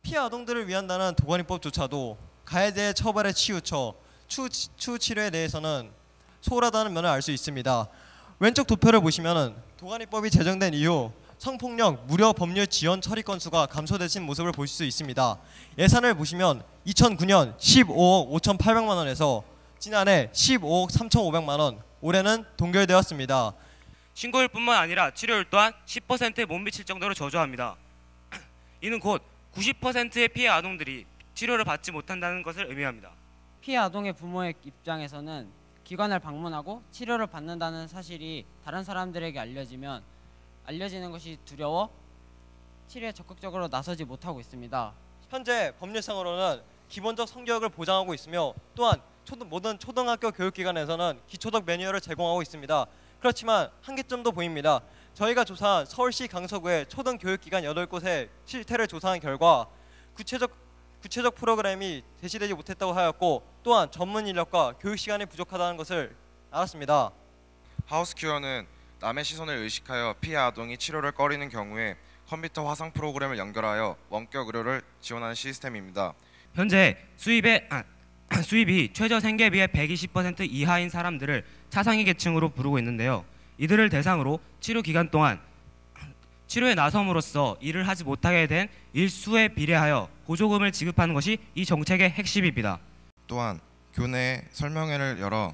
피해 아동들을 위한다는 도가니법조차도 가해자의 처벌에 치우쳐 추후 치료에 대해서는 소홀하다는 면을 알 수 있습니다. 왼쪽 도표를 보시면은 도가니법이 제정된 이후 성폭력 무료 법률 지원 처리 건수가 감소되신 모습을 보실 수 있습니다. 예산을 보시면 2009년 15억 5,800만 원에서 지난해 15억 3,500만 원, 올해는 동결되었습니다. 신고율뿐만 아니라 치료율 또한 10%에 못 미칠 정도로 저조합니다. 이는 곧 90%의 피해 아동들이 치료를 받지 못한다는 것을 의미합니다. 피해 아동의 부모의 입장에서는 기관을 방문하고 치료를 받는다는 사실이 다른 사람들에게 알려지는 것이 두려워 치료에 적극적으로 나서지 못하고 있습니다. 현재 법률상으로는 기본적 성교육을 보장하고 있으며 또한 모든 초등학교 교육기관에서는 기초적 매뉴얼을 제공하고 있습니다. 그렇지만 한계점도 보입니다. 저희가 조사한 서울시 강서구의 초등교육기관 8곳의 실태를 조사한 결과 구체적 프로그램이 제시되지 못했다고 하였고 또한 전문 인력과 교육 시간이 부족하다는 것을 알았습니다. 하우스큐어는 남의 시선을 의식하여 피해 아동이 치료를 꺼리는 경우에 컴퓨터 화상 프로그램을 연결하여 원격 의료를 지원하는 시스템입니다. 현재 수입이 최저 생계비의 120% 이하인 사람들을 차상위 계층으로 부르고 있는데요. 이들을 대상으로 치료 기간 동안 치료에 나섬으로써 일을 하지 못하게 된 일수에 비례하여 보조금을 지급하는 것이 이 정책의 핵심입니다. 또한 교내에 설명회를 열어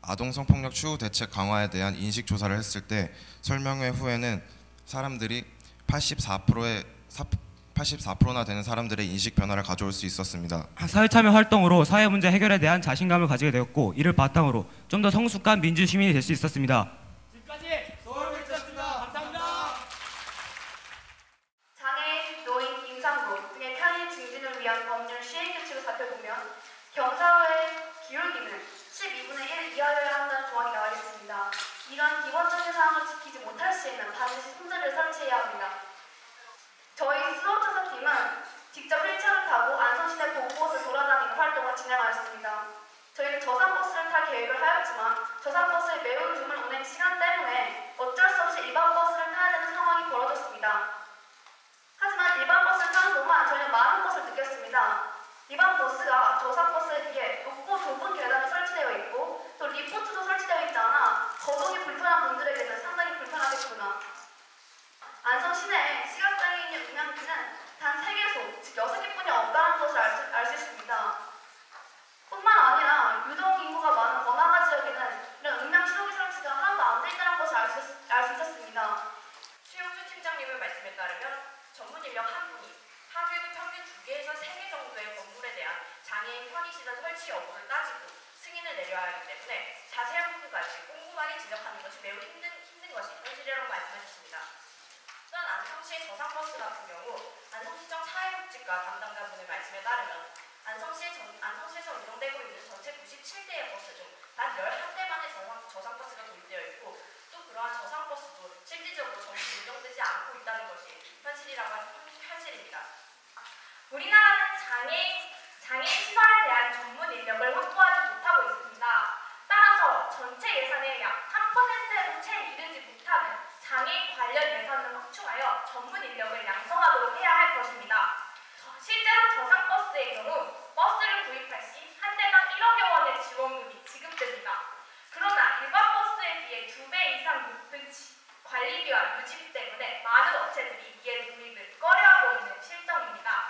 아동 성폭력 추후 대책 강화에 대한 인식 조사를 했을 때 설명회 후에는 사람들이 84%나 되는 사람들의 인식 변화를 가져올 수 있었습니다. 사회참여 활동으로 사회 문제 해결에 대한 자신감을 가지게 되었고 이를 바탕으로 좀 더 성숙한 민주 시민이 될 수 있었습니다. 지금까지 서울특별시였습니다. 감사합니다. 장애인, 노인, 임산부 등의 편의 증진을 위한 법률 시행 규칙을 살펴보면 경사로의 기울기는 12분의 1 이하여야 한다는 조항이 나와 있습니다. 이런 기본적인 사항을 지키지 못할 시에는 반드시 손들을 설치해야 합니다. 저희 수호조사팀은 직접 휠체어를 타고 안성시내 곳곳을 돌아다니는 활동을 진행하였습니다. 저희는 저상버스를 탈 계획을 하였지만 저상버스의 매우 드문 운행 시간 때문에 어쩔 수 없이 일반 버스를 타야 되는 상황이 벌어졌습니다. 하지만 일반 버스를 타는 동안 저희는 많은 것을 느꼈습니다. 일반 버스가 저상버스에 비해 높고 좁은 계단이 설치되어 있고 또 리프트도 설치되어 있지 않아 거동이 불편한 분들에게는 상당히 불편하겠구나. 안성 시내에 시각장애인의 음향기는 단 3개소, 즉 6개뿐이 없다는 것을 알 수 있습니다. 뿐만 아니라 유동 인구가 많은 번화가 지역에는 이런 음향 시동기 설치가 하나도 안 돼 있다는 것을 알 수 있었습니다. 최영주 팀장님의 말씀에 따르면 전문 인력 한 분이 하루에도 평균 2개에서 3개 정도의 건물에 대한 장애인 편의시설 설치 여부를 따지고 승인을 내려야 하기 때문에 자세한 부분까지 꼼꼼하게 지적하는 것이 매우 힘든 것이 현실이라고 말씀해 주십니다. 또한 안성시의 저상버스 같은 경우 안성시청 사회복지과 담당자분의 말씀에 따르면 안성시에서 운영되고 있는 전체 97대의 버스 중 단 11대만의 저상버스가 도입되어 있고 또 그러한 저상버스도 실질적으로 전부 운영되지 않고 있다는 것이 현실이라고 하는 현실입니다. 우리나라는 장애인 시설에 대한 전문 인력을 확보하지 못하고 있습니다. 따라서 전체 예산의 약 3%에도 채 이르지 못하는 장애인 관련 예산을 확충하여 전문 인력을 양성하도록 해야 할 것입니다. 실제로 저상버스의 경우 버스를 구입할 시 한 대당 1억여 원의 지원금이 지급됩니다. 그러나 일반 버스에 비해 2배 이상 높은 관리비와 유지비 때문에 많은 업체들이 이에 도입을 꺼려하고 있는 실정입니다.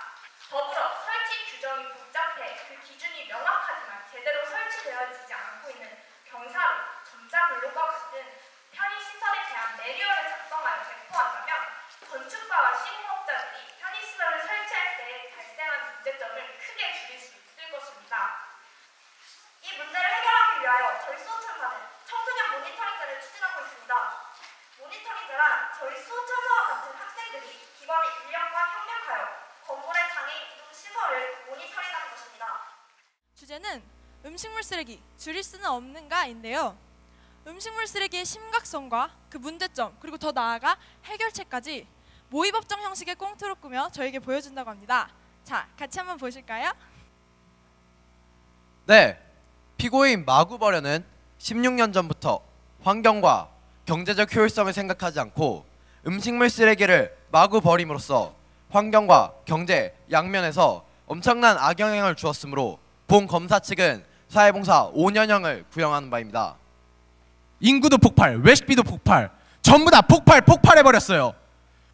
더불어 설치 규정이 복잡해 그 기준이 명확하지만 제대로 설치되어지지 않고 있는 경사로, 전자블록과 같은 편의시설에 대한 매뉴얼을 작성하여 배포한다면 건축가와 시공업자들이 편의시설을 설치할 때 발생한 문제점을 크게 줄일 수 있을 것입니다. 이 문제를 해결하기 위하여 저희 수호천사는 청소년 모니터링제를 추진하고 있습니다. 모니터링제란 저희 수호천사와 같은 학생들이 기관의 인력과 협력하여 건물의 장애인 이동 시설을 모니터링하는 것입니다. 주제는 음식물 쓰레기 줄일 수는 없는가인데요. 음식물 쓰레기의 심각성과 그 문제점 그리고 더 나아가 해결책까지 모의법정 형식의 꽁트로 꾸며 저에게 보여준다고 합니다. 자, 같이 한번 보실까요? 네, 피고인 마구버려는 16년 전부터 환경과 경제적 효율성을 생각하지 않고 음식물 쓰레기를 마구 버림으로써 환경과 경제 양면에서 엄청난 악영향을 주었으므로 본 검사 측은 사회봉사 5년형을 구형하는 바입니다. 인구도 폭발, 외식비도 폭발, 전부 다 폭발해버렸어요.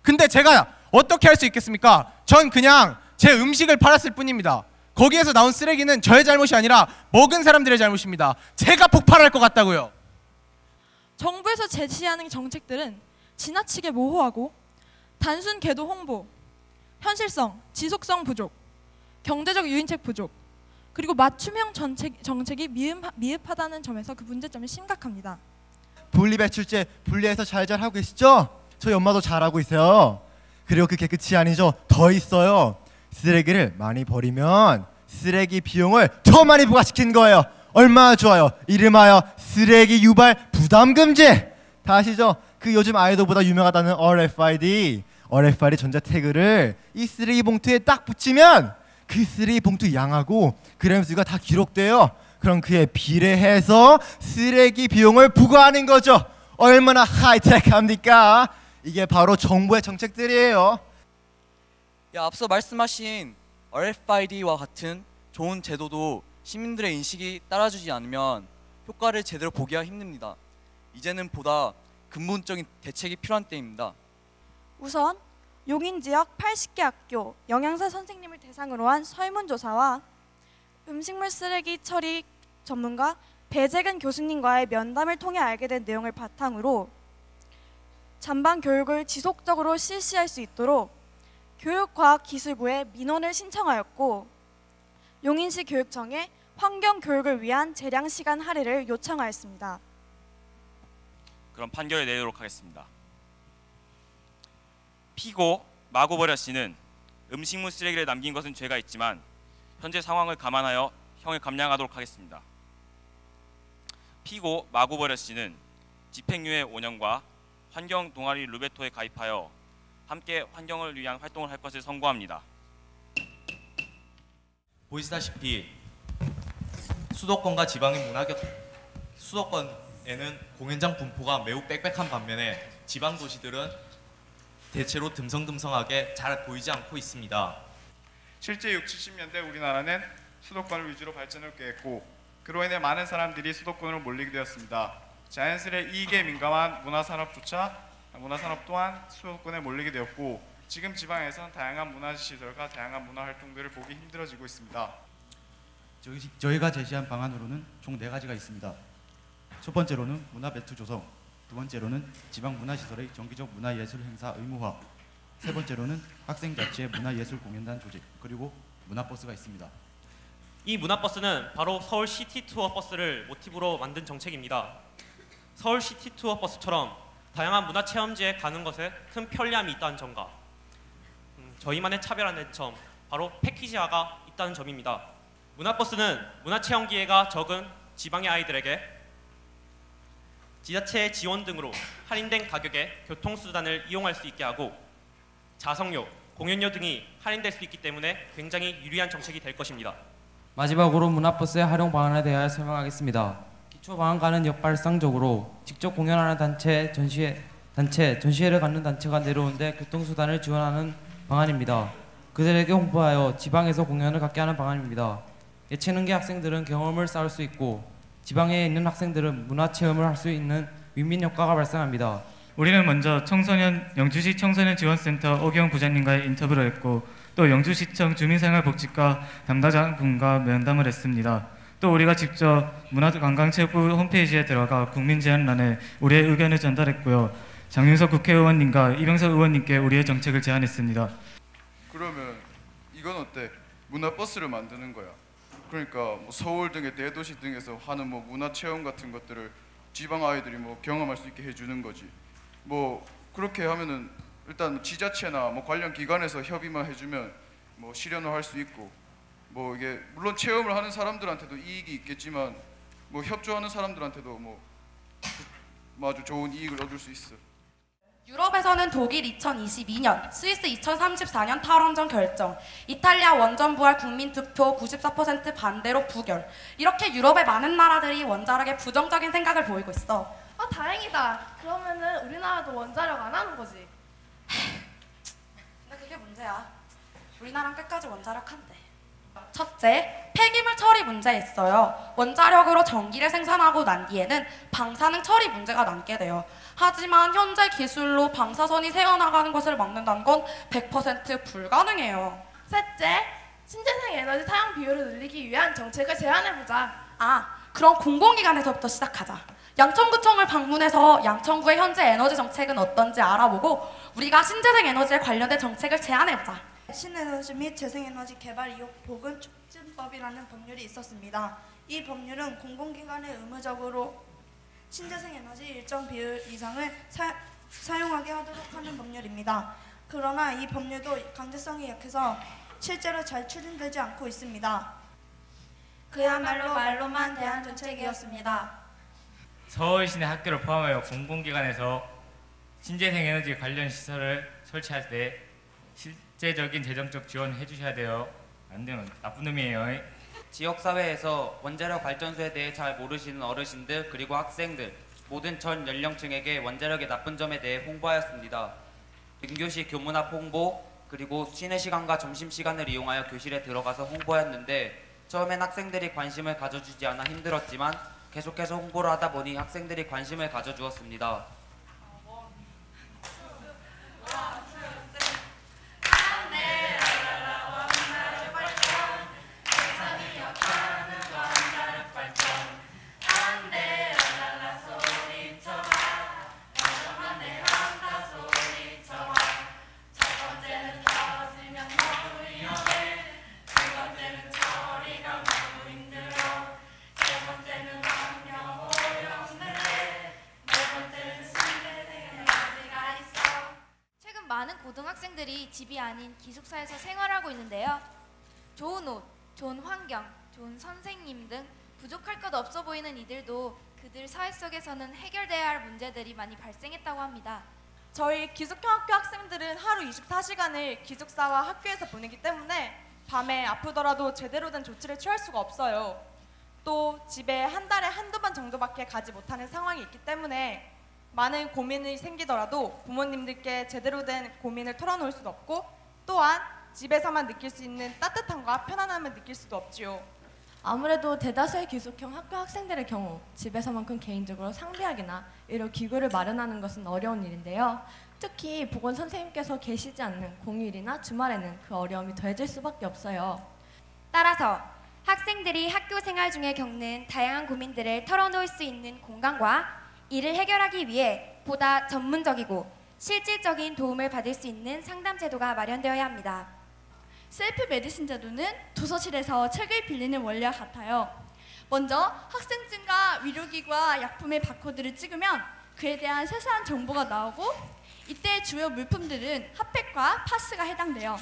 근데 제가 어떻게 할 수 있겠습니까? 전 그냥 제 음식을 팔았을 뿐입니다. 거기에서 나온 쓰레기는 저의 잘못이 아니라 먹은 사람들의 잘못입니다. 제가 폭발할 것 같다고요. 정부에서 제시하는 정책들은 지나치게 모호하고 단순 계도 홍보, 현실성, 지속성 부족, 경제적 유인책 부족, 그리고 맞춤형 정책이 미흡하다는 점에서 그 문제점이 심각합니다. 분리배출제 분리해서 잘 하고 계시죠? 저희 엄마도 잘하고 있어요. 그리고 그게 끝이 아니죠. 더 있어요. 쓰레기를 많이 버리면 쓰레기 비용을 더 많이 부과시킨 거예요. 얼마나 좋아요. 이름하여 쓰레기 유발 부담금지. 다 아시죠? 그 요즘 아이돌보다 유명하다는 RFID 전자 태그를 이 쓰레기 봉투에 딱 붙이면 그 쓰레기 봉투 양하고 그램 수가 다 기록돼요. 그럼 그에 비례해서 쓰레기 비용을 부과하는 거죠. 얼마나 하이테크합니까? 이게 바로 정부의 정책들이에요. 앞서 말씀하신 RFID와 같은 좋은 제도도 시민들의 인식이 따라주지 않으면 효과를 제대로 보기가 힘듭니다. 이제는 보다 근본적인 대책이 필요한 때입니다. 우선 용인 지역 80개 학교 영양사 선생님을 대상으로 한 설문조사와 음식물 쓰레기 처리 전문가 배재근 교수님과의 면담을 통해 알게 된 내용을 바탕으로 잔반 교육을 지속적으로 실시할 수 있도록 교육과학기술부에 민원을 신청하였고 용인시 교육청에 환경교육을 위한 재량시간 할애를 요청하였습니다. 그럼 판결을 내리도록 하겠습니다. 피고 마구버려 씨는 음식물 쓰레기를 남긴 것은 죄가 있지만 현재 상황을 감안하여 형을 감량하도록 하겠습니다. 피고 마구버려 씨는 집행유예 5년과 환경 동아리 루베토에 가입하여 함께 환경을 위한 활동을 할 것을 선고합니다. 보시다시피 수도권과 지방의 수도권에는 공연장 분포가 매우 빽빽한 반면에 지방 도시들은 대체로 듬성듬성하게 잘 보이지 않고 있습니다. 실제 60, 70년대 우리나라는 수도권을 위주로 발전을 꾀했고 그로 인해 많은 사람들이 수도권으로 몰리게 되었습니다. 자연스레 이익에 민감한 문화산업 또한 수도권에 몰리게 되었고 지금 지방에선 다양한 문화시설과 다양한 문화활동들을 보기 힘들어지고 있습니다. 저희가 제시한 방안으로는 총 4가지가 있습니다. 첫 번째로는 문화벨트 조성, 두 번째로는 지방 문화시설의 정기적 문화예술 행사 의무화, 세 번째로는 학생 자치의 문화예술 공연단 조직, 그리고 문화버스가 있습니다. 이 문화버스는 바로 서울 시티투어 버스를 모티브로 만든 정책입니다. 서울 시티투어 버스처럼 다양한 문화체험지에 가는 것에 큰 편리함이 있다는 점과 저희만의 차별화된 점, 바로 패키지화가 있다는 점입니다. 문화버스는 문화체험 기회가 적은 지방의 아이들에게 지자체의 지원 등으로 할인된 가격에 교통수단을 이용할 수 있게 하고 자석료, 공연료 등이 할인될 수 있기 때문에 굉장히 유리한 정책이 될 것입니다. 마지막으로 문화버스의 활용 방안에 대하여 설명하겠습니다. 기초 방안과는 역발상적으로 직접 공연하는 전시회를 갖는 단체가 내려오는데 교통수단을 지원하는 방안입니다. 그들에게 홍보하여 지방에서 공연을 갖게 하는 방안입니다. 예체능계 학생들은 경험을 쌓을 수 있고 지방에 있는 학생들은 문화체험을 할 수 있는 윈윈 효과가 발생합니다. 우리는 먼저 영주시 청소년 지원센터 오기영 부장님과의 인터뷰를 했고 또 영주시청 주민생활복지과 담당자분과 면담을 했습니다. 또 우리가 직접 문화관광체육부 홈페이지에 들어가 국민제안란에 우리의 의견을 전달했고요. 장윤석 국회의원님과 이병석 의원님께 우리의 정책을 제안했습니다. 그러면 이건 어때? 문화버스를 만드는 거야. 그러니까 뭐 서울 등의 대도시 등에서 하는 뭐 문화체험 같은 것들을 지방 아이들이 뭐 경험할 수 있게 해주는 거지. 뭐 그렇게 하면은 일단 지자체나 뭐 관련 기관에서 협의만 해주면 뭐 실현을 할 수 있고 뭐 이게 물론 체험을 하는 사람들한테도 이익이 있겠지만 뭐 협조하는 사람들한테도 뭐 아주 좋은 이익을 얻을 수 있어. 유럽에서는 독일 2022년, 스위스 2034년 탈원전 결정, 이탈리아 원전 부활 국민 투표 94% 반대로 부결. 이렇게 유럽의 많은 나라들이 원자력에 부정적인 생각을 보이고 있어. 다행이다. 그러면은 우리나라도 원자력 안 하는 거지. 근데 그게 그게 문제야. 우리나라는 끝까지 원자력한대. 첫째, 폐기물 처리 문제에 있어요. 원자력으로 전기를 생산하고 난 뒤에는 방사능 처리 문제가 남게 돼요. 하지만 현재 기술로 방사선이 새어나가는 것을 막는다는 건 100% 불가능해요. 셋째, 신재생 에너지 사용 비율을 늘리기 위한 정책을 제안해보자. 그럼 공공기관에서부터 시작하자. 양천구청을 방문해서 양천구의 현재 에너지 정책은 어떤지 알아보고 우리가 신재생 에너지에 관련된 정책을 제안해보자. 신에너지 및 재생에너지 개발 이용 보건 촉진법이라는 법률이 있었습니다. 이 법률은 공공기관에 의무적으로 신재생에너지 일정 비율 이상을 사용하게 하도록 하는 법률입니다. 그러나 이 법률도 강제성이 약해서 실제로 잘 추진되지 않고 있습니다. 그야말로 말로만 대한 정책이었습니다. 서울시내 학교를 포함하여 공공기관에서 신재생에너지 관련 시설을 설치할 때 실제적인 재정적 지원해 주셔야 돼요. 안 되면 나쁜 놈이에요. 지역사회에서 원자력 발전소에 대해 잘 모르시는 어르신들 그리고 학생들 모든 전 연령층에게 원자력의 나쁜 점에 대해 홍보하였습니다. 등교시 교문 앞 홍보 그리고 쉬는 시간과 점심시간을 이용하여 교실에 들어가서 홍보했는데 처음엔 학생들이 관심을 가져주지 않아 힘들었지만 계속해서 홍보를 하다 보니 학생들이 관심을 가져주었습니다. 많은 고등학생들이 집이 아닌 기숙사에서 생활하고 있는데요. 좋은 옷, 좋은 환경, 좋은 선생님 등 부족할 것 없어 보이는 이들도 그들 사회 속에서는 해결돼야 할 문제들이 많이 발생했다고 합니다. 저희 기숙형 학교 학생들은 하루 24시간을 기숙사와 학교에서 보내기 때문에 밤에 아프더라도 제대로 된 조치를 취할 수가 없어요. 또 집에 한 달에 한두 번 정도밖에 가지 못하는 상황이 있기 때문에 많은 고민이 생기더라도 부모님들께 제대로 된 고민을 털어놓을 수도 없고 또한 집에서만 느낄 수 있는 따뜻함과 편안함을 느낄 수도 없지요. 아무래도 대다수의 기숙형 학교 학생들의 경우 집에서만큼 개인적으로 상비하기나 이런 기구를 마련하는 것은 어려운 일인데요. 특히 보건 선생님께서 계시지 않는 공휴일이나 주말에는 그 어려움이 더해질 수밖에 없어요. 따라서 학생들이 학교 생활 중에 겪는 다양한 고민들을 털어놓을 수 있는 공간과 이를 해결하기 위해 보다 전문적이고 실질적인 도움을 받을 수 있는 상담 제도가 마련되어야 합니다. 셀프 메디슨 제도는 도서실에서 책을 빌리는 원리와 같아요. 먼저 학생증과 위료기구와 약품의 바코드를 찍으면 그에 대한 세세한 정보가 나오고 이때 주요 물품들은 핫팩과 파스가 해당돼요.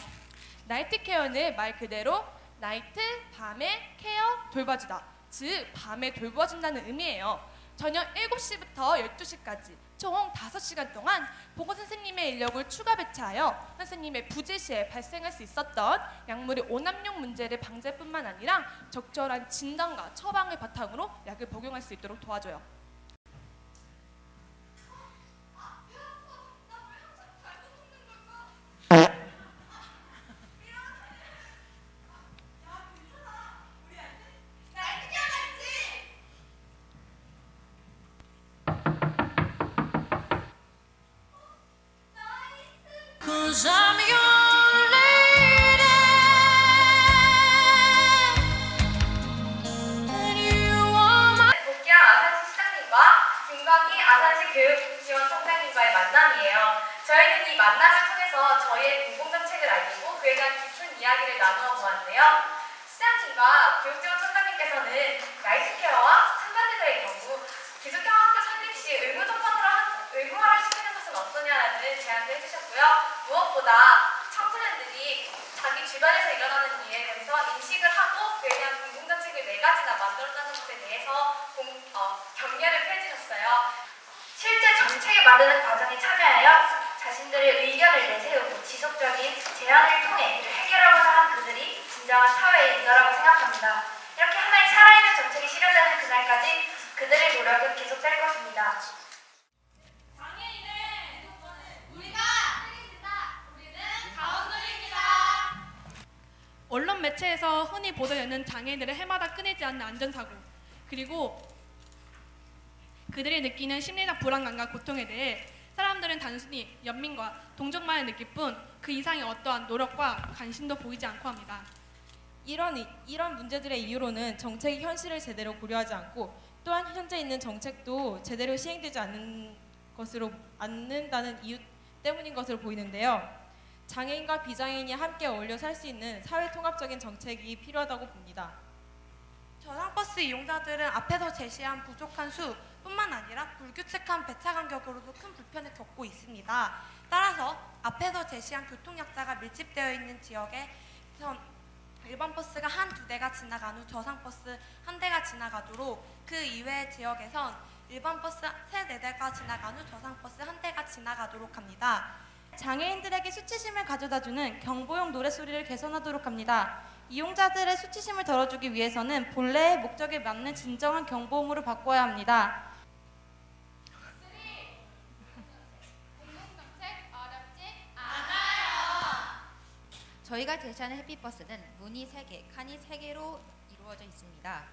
나이트 케어는 말 그대로 나이트, 밤의 케어, 돌봐주다. 즉 밤에 돌봐준다는 의미예요. 저녁 7시부터 12시까지 총 5시간 동안 보건 선생님의 인력을 추가 배치하여 선생님의 부재 시에 발생할 수 있었던 약물의 오남용 문제를 방제뿐만 아니라 적절한 진단과 처방을 바탕으로 약을 복용할 수 있도록 도와줘요. Cause I'm your lady and you are my 복귀한 아산시 시장님과 김건희 아산시 교육지원청장님과의 만남이에요. 저희는 이 만남을 통해서 저희의 공공정책을 알리고 그에 대한 깊은 이야기를 나누어 보았는데요. 시장님과 교육지원청장님께서는 나이트케어와 상간제도의 경우 기숙형 학교 설립 시 의무화를 시키는 것은 어떠냐라는 제안도 해주셨고요. 무엇보다 청소년들이 자기 주변에서 일어나는 일에 대해서 인식을 하고 그에 대한 공공정책을 4가지나 만들었다는 것에 대해서 격려를 해주셨어요. 실제 정책을 만드는 과정에 참여하여 자신들의 의견을 내세우고 지속적인 제안을 통해 이를 해결하고자 한 그들이 진정한 사회의 리더라고 생각합니다. 이렇게 하나의 살아있는 정책이 실현되는 그날까지 그들의 노력은 계속될 것입니다. 우리가 책임진다. 우리는 가운데를 언론 매체에서 흔히 보도되는 장애인들의 해마다 끊이지 않는 안전사고, 그리고 그들이 느끼는 심리적 불안감과 고통에 대해 사람들은 단순히 연민과 동정만을 느낄 뿐 그 이상의 어떠한 노력과 관심도 보이지 않고 합니다. 이런 문제들의 이유로는 정책이 현실을 제대로 고려하지 않고 또한 현재 있는 정책도 제대로 시행되지 않는다는 이유 때문인 것으로 보이는데요. 장애인과 비장애인이 함께 어울려 살 수 있는 사회통합적인 정책이 필요하다고 봅니다. 저상버스 이용자들은 앞에서 제시한 부족한 수뿐만 아니라 불규칙한 배차 간격으로도 큰 불편을 겪고 있습니다. 따라서 앞에서 제시한 교통약자가 밀집되어 있는 지역에선 일반 버스가 한두 대가 지나간 후 저상버스 한 대가 지나가도록, 그 이외의 지역에선 일반 버스 3-4대가 지나간 후 저상버스 한 대가 지나가도록 합니다. 장애인들에게 수치심을 가져다주는 경보용 노랫소리를 개선하도록 합니다. 이용자들의 수치심을 덜어주기 위해서는 본래의 목적에 맞는 진정한 경보음으로 바꿔야 합니다. 저희가 제시하는 햇빛버스는 문이 3개, 칸이 3개로 이루어져 있습니다.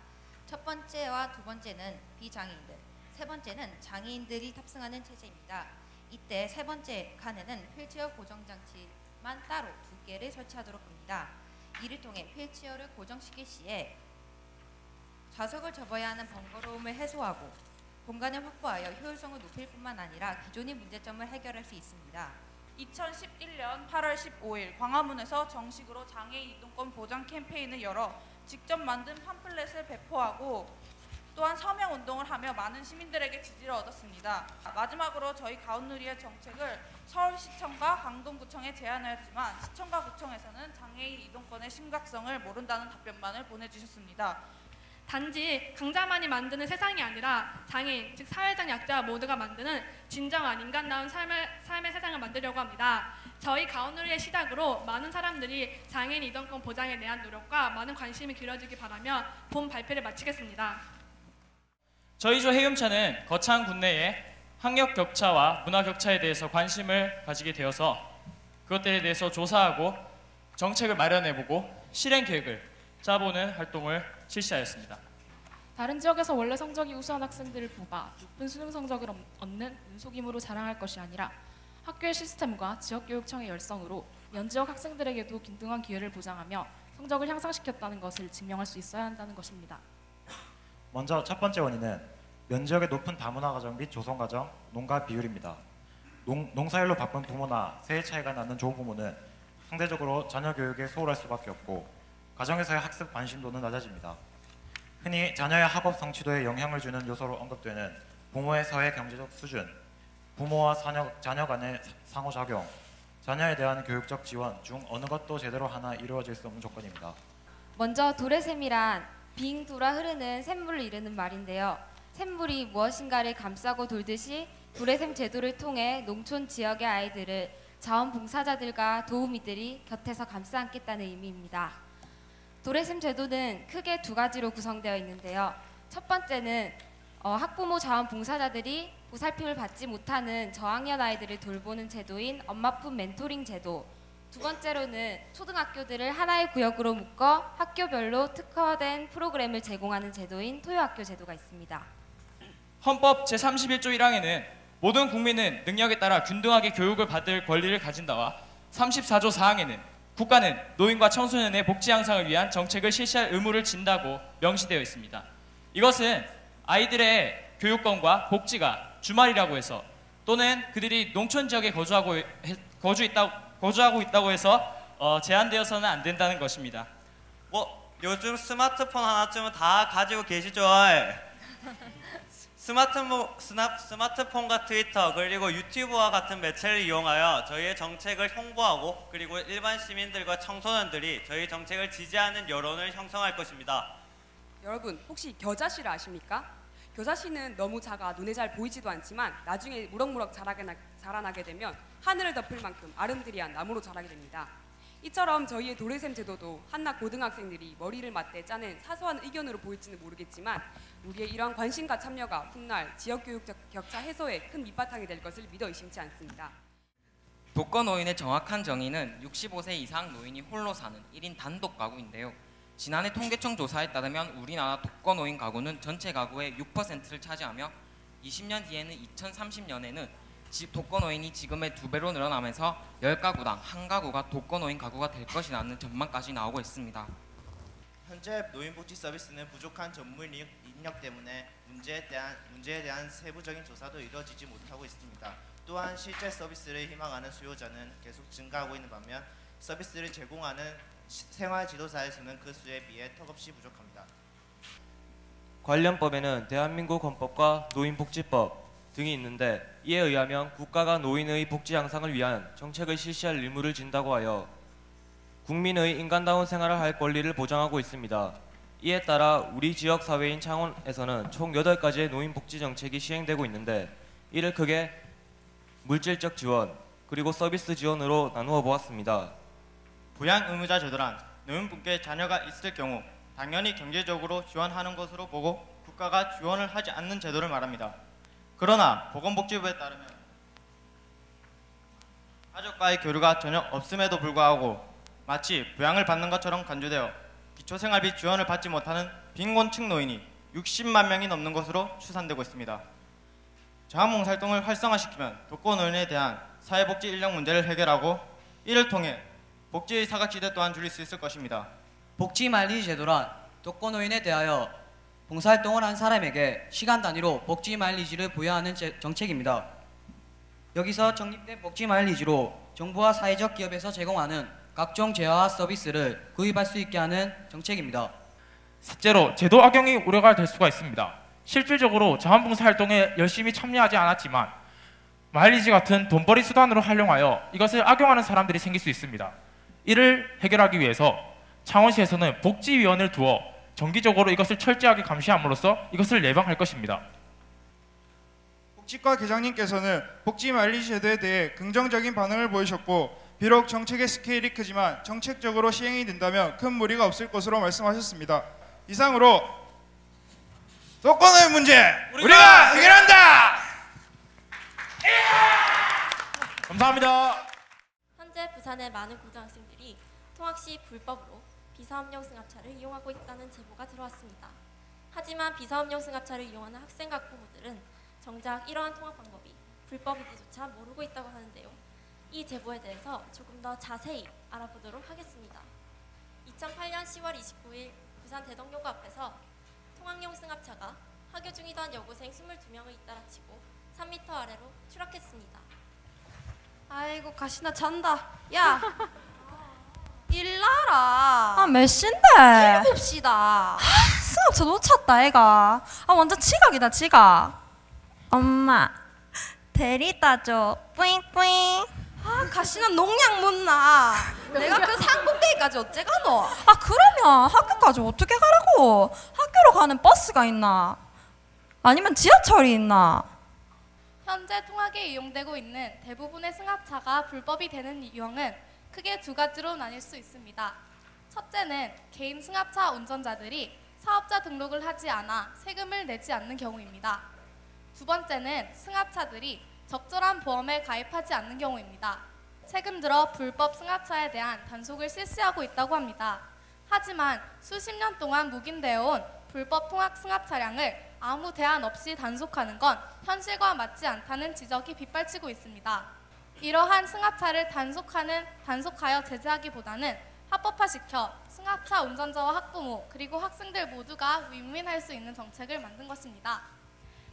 첫 번째와 두 번째는 비장애인들, 세 번째는 장애인들이 탑승하는 체제입니다. 이때 세 번째 칸에는 휠체어 고정장치만 따로 2개를 설치하도록 합니다. 이를 통해 휠체어를 고정시킬 시에 좌석을 접어야 하는 번거로움을 해소하고 공간을 확보하여 효율성을 높일 뿐만 아니라 기존의 문제점을 해결할 수 있습니다. 2011년 8월 15일 광화문에서 정식으로 장애인 이동권 보장 캠페인을 열어 직접 만든 팜플렛을 배포하고 또한 서명 운동을 하며 많은 시민들에게 지지를 얻었습니다. 마지막으로 저희 가온누리의 정책을 서울시청과 강동구청에 제안하였지만 시청과 구청에서는 장애인 이동권의 심각성을 모른다는 답변만을 보내주셨습니다. 단지 강자만이 만드는 세상이 아니라 장애인, 즉 사회적 약자 모두가 만드는 진정한 인간다운 삶의 세상을 만들려고 합니다. 저희 가온누리의 시작으로 많은 사람들이 장애인 이동권 보장에 대한 노력과 많은 관심이 기울여지기 바라며 본 발표를 마치겠습니다. 저희 조 해움차는 거창 국내의 학력 격차와 문화 격차에 대해서 관심을 가지게 되어서 그것들에 대해서 조사하고 정책을 마련해보고 실행 계획을 짜보는 활동을 실시하였습니다. 다른 지역에서 원래 성적이 우수한 학생들을 뽑아 높은 수능 성적을 얻는 은속임으로 자랑할 것이 아니라 학교의 시스템과 지역교육청의 열성으로 면지역 학생들에게도 균등한 기회를 보장하며 성적을 향상시켰다는 것을 증명할 수 있어야 한다는 것입니다. 먼저 첫 번째 원인은 면지역의 높은 다문화 가정 및 조성 가정 농가 비율입니다. 농사일로 바쁜 부모나 세대 차이가 나는 조부모는 상대적으로 자녀 교육에 소홀할 수밖에 없고 가정에서의 학습 관심도는 낮아집니다. 흔히 자녀의 학업 성취도에 영향을 주는 요소로 언급되는 부모의 사회 경제적 수준, 부모와 자녀 간의 상호작용, 자녀에 대한 교육적 지원 중 어느 것도 제대로 하나 이루어질 수 없는 조건입니다. 먼저 도래샘이란 빙 돌아 흐르는 샘물을 이르는 말인데요. 샘물이 무엇인가를 감싸고 돌듯이 도래샘 제도를 통해 농촌 지역의 아이들을 자원봉사자들과 도우미들이 곁에서 감싸 안겠다는 의미입니다. 도래샘 제도는 크게 2가지로 구성되어 있는데요. 첫 번째는 학부모 자원봉사자들이 보살핌을 받지 못하는 저학년 아이들을 돌보는 제도인 엄마품 멘토링 제도, 두 번째로는 초등학교들을 하나의 구역으로 묶어 학교별로 특화된 프로그램을 제공하는 제도인 토요학교 제도가 있습니다. 헌법 제31조 1항에는 모든 국민은 능력에 따라 균등하게 교육을 받을 권리를 가진다와 34조 4항에는 국가는 노인과 청소년의 복지 향상을 위한 정책을 실시할 의무를 진다고 명시되어 있습니다. 이것은 아이들의 교육권과 복지가 주말이라고 해서 또는 그들이 농촌 지역에 거주하고 있다고 해서 제한되어서는 안 된다는 것입니다. 뭐 요즘 스마트폰 하나쯤은 다 가지고 계시죠? 스마트폰과 트위터 그리고 유튜브와 같은 매체를 이용하여 저희의 정책을 홍보하고 그리고 일반 시민들과 청소년들이 저희 정책을 지지하는 여론을 형성할 것입니다. 여러분 혹시 겨자씨를 아십니까? 겨자씨는 너무 작아 눈에 잘 보이지도 않지만 나중에 무럭무럭 자라나게 되면 하늘을 덮을 만큼 아름드리한 나무로 자라게 됩니다. 이처럼 저희의 도래샘 제도도 한낮 고등학생들이 머리를 맞대 짜낸 사소한 의견으로 보일지는 모르겠지만 우리의 이러한 관심과 참여가 훗날 지역교육 격차 해소에 큰 밑바탕이 될 것을 믿어 의심치 않습니다. 독거노인의 정확한 정의는 65세 이상 노인이 홀로 사는 1인 단독 가구인데요. 지난해 통계청 조사에 따르면 우리나라 독거노인 가구는 전체 가구의 6%를 차지하며 20년 뒤에는 2030년에는 독거노인이 지금의 2배로 늘어나면서 10가구당 1가구가 독거노인 가구가 될 것이라는 전망까지 나오고 있습니다. 현재 노인복지 서비스는 부족한 전문 인력 때문에 문제에 대한 세부적인 조사도 이루어지지 못하고 있습니다. 또한 실제 서비스를 희망하는 수요자는 계속 증가하고 있는 반면 서비스를 제공하는 생활지도사의 수는 그 수에 비해 턱없이 부족합니다. 관련 법에는 대한민국 헌법과 노인복지법 등이 있는데 이에 의하면 국가가 노인의 복지 향상을 위한 정책을 실시할 의무를 진다고 하여 국민의 인간다운 생활을 할 권리를 보장하고 있습니다. 이에 따라 우리 지역 사회인 창원에서는 총 8가지의 노인복지 정책이 시행되고 있는데 이를 크게 물질적 지원 그리고 서비스 지원으로 나누어 보았습니다. 부양 의무자 제도란 노인분께 자녀가 있을 경우 당연히 경제적으로 지원하는 것으로 보고 국가가 지원을 하지 않는 제도를 말합니다. 그러나 보건복지부에 따르면 가족과의 교류가 전혀 없음에도 불구하고 마치 부양을 받는 것처럼 간주되어 기초생활비 지원을 받지 못하는 빈곤층 노인이 60만 명이 넘는 것으로 추산되고 있습니다. 자원봉사활동을 활성화시키면 독거노인에 대한 사회복지 인력 문제를 해결하고 이를 통해 복지의 사각지대 또한 줄일 수 있을 것입니다. 복지말리지 제도란 독거노인에 대하여 봉사활동을 한 사람에게 시간 단위로 복지마일리지를 부여하는 정책입니다. 여기서 적립된 복지마일리지로 정부와 사회적 기업에서 제공하는 각종 재화와 서비스를 구입할 수 있게 하는 정책입니다. 셋째로 제도 악용이 우려가 될 수가 있습니다. 실질적으로 자원봉사활동에 열심히 참여하지 않았지만 마일리지 같은 돈벌이 수단으로 활용하여 이것을 악용하는 사람들이 생길 수 있습니다. 이를 해결하기 위해서 창원시에서는 복지위원을 두어 정기적으로 이것을 철저하게 감시함으로써 이것을 예방할 것입니다. 복지과 계장님께서는 복지 마일리지 제도에 대해 긍정적인 반응을 보이셨고 비록 정책의 스케일이 크지만 정책적으로 시행이 된다면 큰 무리가 없을 것으로 말씀하셨습니다. 이상으로 독거노인 문제 우리가 해결한다! 감사합니다. 현재 부산의 많은 고등학생들이 통학 시 불법으로 비사업용 승합차를 이용하고 있다는 제보가 들어왔습니다. 하지만 비사업용 승합차를 이용하는 학생과 학부모들은 정작 이러한 통학 방법이 불법인지조차 모르고 있다고 하는데요. 이 제보에 대해서 조금 더 자세히 알아보도록 하겠습니다. 2008년 10월 29일 부산 대덕여고 앞에서 통학용 승합차가 하교 중이던 여고생 22명을 잇따라치고 3m 아래로 추락했습니다. 아이고 가시나 잔다. 야 일나라. 아 몇 시인데? 7시다. 승합차 놓쳤다 애가. 아 완전 지각이다 지각. 엄마 데리다 줘. 뿌잉뿌잉. 아 가시나 농약 묻나. 내가 그 산꼭대기까지 어째 가노? 아 그러면 학교까지 어떻게 가라고? 학교로 가는 버스가 있나? 아니면 지하철이 있나? 현재 통학에 이용되고 있는 대부분의 승합차가 불법이 되는 유형은 크게 두 가지로 나뉠 수 있습니다. 첫째는 개인 승합차 운전자들이 사업자 등록을 하지 않아 세금을 내지 않는 경우입니다. 두 번째는 승합차들이 적절한 보험에 가입하지 않는 경우입니다. 최근 들어 불법 승합차에 대한 단속을 실시하고 있다고 합니다. 하지만 수십 년 동안 묵인되어 온 불법 통학 승합 차량을 아무 대안 없이 단속하는 건 현실과 맞지 않다는 지적이 빗발치고 있습니다. 이러한 승합차를 단속하여 제재하기보다는 합법화시켜 승합차 운전자와 학부모 그리고 학생들 모두가 윈윈할 수 있는 정책을 만든 것입니다.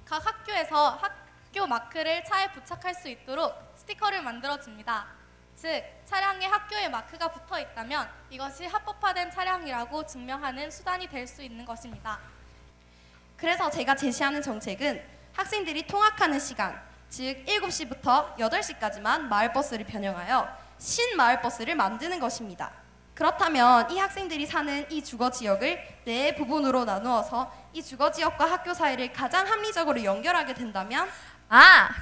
각 학교에서 학교 마크를 차에 부착할 수 있도록 스티커를 만들어줍니다. 즉, 차량에 학교의 마크가 붙어 있다면 이것이 합법화된 차량이라고 증명하는 수단이 될 수 있는 것입니다. 그래서 제가 제시하는 정책은 학생들이 통학하는 시간, 즉 7시부터 8시까지만 마을버스를 변형하여 신마을버스를 만드는 것입니다. 그렇다면 이 학생들이 사는 이 주거지역을 4부분으로 나누어서 이 주거지역과 학교 사이를 가장 합리적으로 연결하게 된다면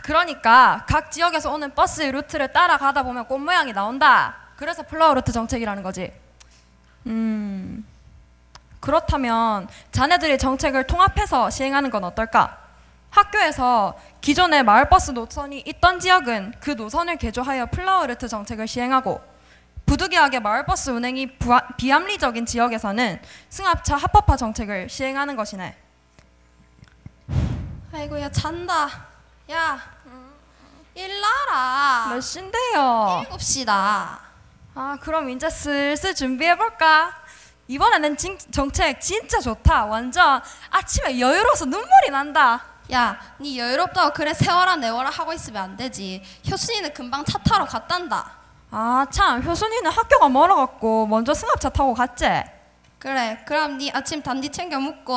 그러니까 각 지역에서 오는 버스 루트를 따라가다 보면 꽃 모양이 나온다. 그래서 플라워 루트 정책이라는 거지. 그렇다면 자네들이 정책을 통합해서 시행하는 건 어떨까? 학교에서 기존의 마을버스 노선이 있던 지역은 그 노선을 개조하여 플라워 루트 정책을 시행하고 부득이하게 마을버스 운행이 비합리적인 지역에서는 승합차 합법화 정책을 시행하는 것이네. 아이고야 잔다. 야 일나라. 몇 시인데요? 7시다. 아 그럼 이제 슬슬 준비해볼까? 이번에는 정책 진짜 좋다. 완전 아침에 여유로워서 눈물이 난다. 야, 니 여유롭다고 그래 세워라 내워라 하고 있으면 안 되지. 효순이는 금방 차 타러 갔단다. 아 참, 효순이는 학교가 멀어갖고 먼저 승합차 타고 갔지? 그래, 그럼 니 아침 단디 챙겨 먹고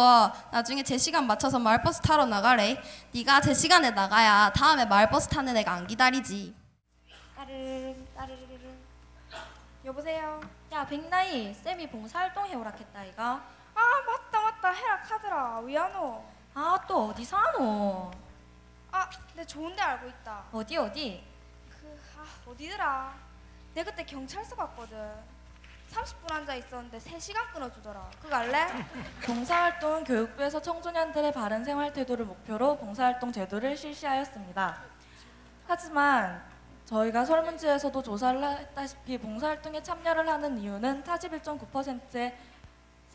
나중에 제 시간 맞춰서 마을버스 타러 나가래. 니가 제 시간에 나가야 다음에 마을버스 타는 애가 안 기다리지. 따르르르. 여보세요. 야 백나이, 쌤이 봉사활동 해오라 했다 이가. 아 맞다 해라 카더라. 위안호. 아 또 어디 사노? 아 내 좋은데 알고 있다. 어디? 어디더라. 내 그때 경찰서 갔거든. 30분 앉아 있었는데 3시간 끊어주더라. 그거 알래? 봉사활동은 교육부에서 청소년들의 바른 생활 태도를 목표로 봉사활동 제도를 실시하였습니다. 하지만 저희가 설문지에서도 조사를 했다시피 봉사활동에 참여를 하는 이유는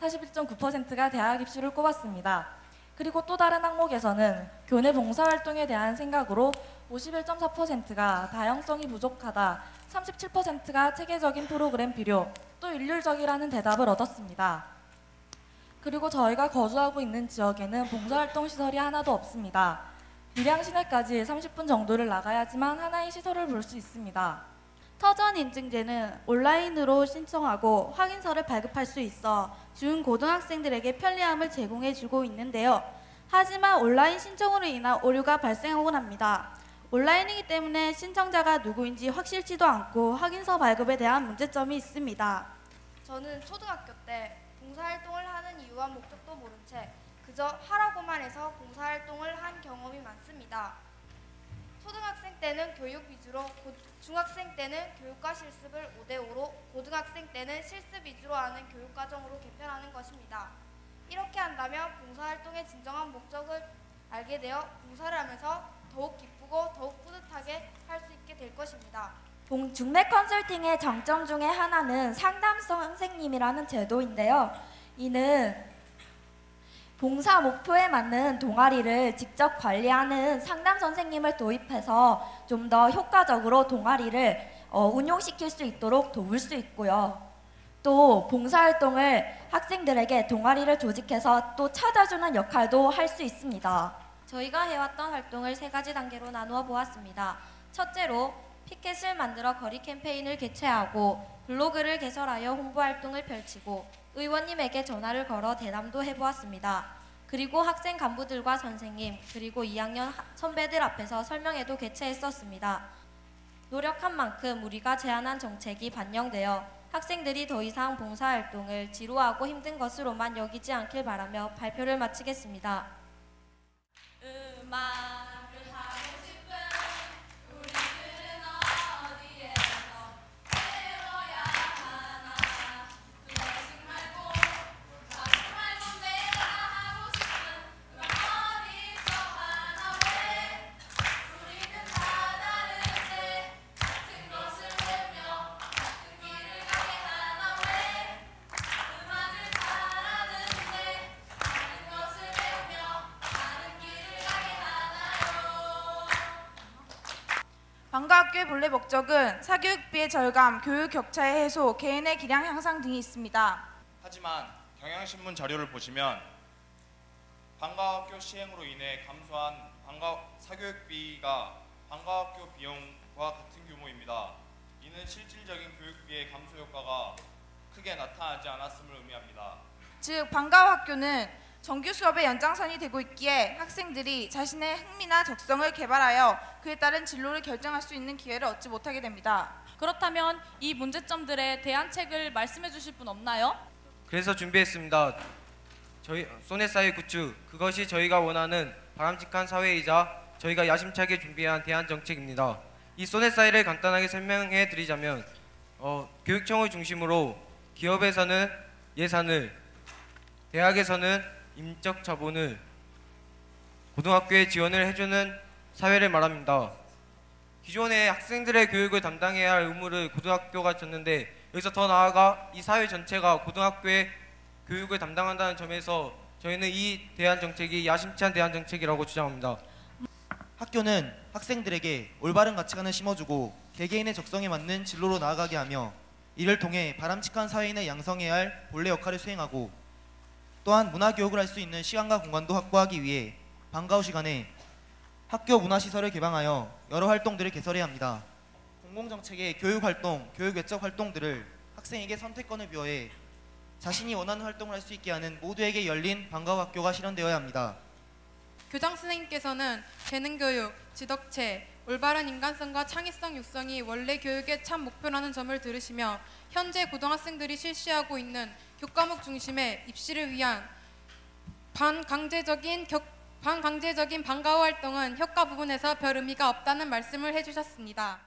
41.9%가 대학 입시를 꼽았습니다. 그리고 또 다른 항목에서는 교내 봉사활동에 대한 생각으로 51.4%가 다양성이 부족하다, 37%가 체계적인 프로그램 필요, 또 일률적이라는 대답을 얻었습니다. 그리고 저희가 거주하고 있는 지역에는 봉사활동 시설이 하나도 없습니다. 밀양 시내까지 30분 정도를 나가야지만 하나의 시설을 볼 수 있습니다. 터전 인증제는 온라인으로 신청하고 확인서를 발급할 수 있어 중고등학생들에게 편리함을 제공해주고 있는데요. 하지만 온라인 신청으로 인한 오류가 발생하곤 합니다. 온라인이기 때문에 신청자가 누구인지 확실치도 않고 확인서 발급에 대한 문제점이 있습니다. 저는 초등학교 때 봉사활동을 하는 이유와 목적도 모른 채 그저 하라고만 해서 봉사활동을 한 경험이 많습니다. 초등학생 때는 교육 위주로, 중학생 때는 교육과 실습을 5대5로, 고등학생 때는 실습 위주로 하는 교육과정으로 개편하는 것입니다. 이렇게 한다면 봉사활동의 진정한 목적을 알게 되어 봉사를 하면서 더욱 기쁘고 더욱 뿌듯하게 할 수 있게 될 것입니다. 중매 컨설팅의 장점 중에 하나는 상담 선생님이라는 제도인데요. 이는 봉사 목표에 맞는 동아리를 직접 관리하는 상담 선생님을 도입해서 좀 더 효과적으로 동아리를 운용시킬 수 있도록 도울 수 있고요. 또 봉사활동을 학생들에게 동아리를 조직해서 또 찾아주는 역할도 할 수 있습니다. 저희가 해왔던 활동을 3가지 단계로 나누어 보았습니다. 첫째로 피켓을 만들어 거리 캠페인을 개최하고 블로그를 개설하여 홍보활동을 펼치고 의원님에게 전화를 걸어 대담도 해보았습니다. 그리고 학생 간부들과 선생님 그리고 2학년 선배들 앞에서 설명회도 개최했었습니다. 노력한 만큼 우리가 제안한 정책이 반영되어 학생들이 더 이상 봉사활동을 지루하고 힘든 것으로만 여기지 않길 바라며 발표를 마치겠습니다. 음악을 하고 싶은 우리들은 어디에서 배워야 하나. 클래식 말고 내가 하고 싶은 음악 어디서 하나. 왜 우리는 다 다른데 같은 것을 배우며 같은 길을 가게 하나. 왜 음악을 잘하는데 다른 것을 배우며 다른 길을 가게 하나요. 방과학교의 본래 목적은 사교육비의 절감, 교육 격차의 해소, 개인의 기량 향상 등이 있습니다. 하지만 경향신문 자료를 보시면 방과학교 시행으로 인해 감소한 사교육비가 방과학교 비용과 같은 규모입니다. 이는 실질적인 교육비의 감소 효과가 크게 나타나지 않았음을 의미합니다. 즉 방과학교는 정규 수업의 연장선이 되고 있기에 학생들이 자신의 흥미나 적성을 개발하여 그에 따른 진로를 결정할 수 있는 기회를 얻지 못하게 됩니다. 그렇다면 이 문제점들에 대안책을 말씀해 주실 분 없나요? 그래서 준비했습니다. 저희 소네사의 굿즈, 그것이 저희가 원하는 바람직한 사회이자 저희가 야심차게 준비한 대안 정책입니다. 이 소네사이를 간단하게 설명해 드리자면 교육청을 중심으로 기업에서는 예산을, 대학에서는 인적 자본을, 고등학교에 지원을 해주는 사회를 말합니다. 기존의 학생들의 교육을 담당해야 할 의무를 고등학교가 졌는데 여기서 더 나아가 이 사회 전체가 고등학교의 교육을 담당한다는 점에서 저희는 이 대안 정책이 야심찬 대안 정책이라고 주장합니다. 학교는 학생들에게 올바른 가치관을 심어주고 개개인의 적성에 맞는 진로로 나아가게 하며 이를 통해 바람직한 사회인을 양성해야 할 본래 역할을 수행하고 또한 문화교육을 할 수 있는 시간과 공간도 확보하기 위해 방과 후 시간에 학교 문화시설을 개방하여 여러 활동들을 개설해야 합니다. 공공정책의 교육활동, 교육외적 활동들을 학생에게 선택권을 부여해 자신이 원하는 활동을 할 수 있게 하는 모두에게 열린 방과 후 학교가 실현되어야 합니다. 교장 선생님께서는 재능교육, 지덕체, 올바른 인간성과 창의성 육성이 원래 교육의 참 목표라는 점을 들으시며 현재 고등학생들이 실시하고 있는 교과목 중심의 입시를 위한 반강제적인 방과 후 활동은 효과 부분에서 별 의미가 없다는 말씀을 해주셨습니다.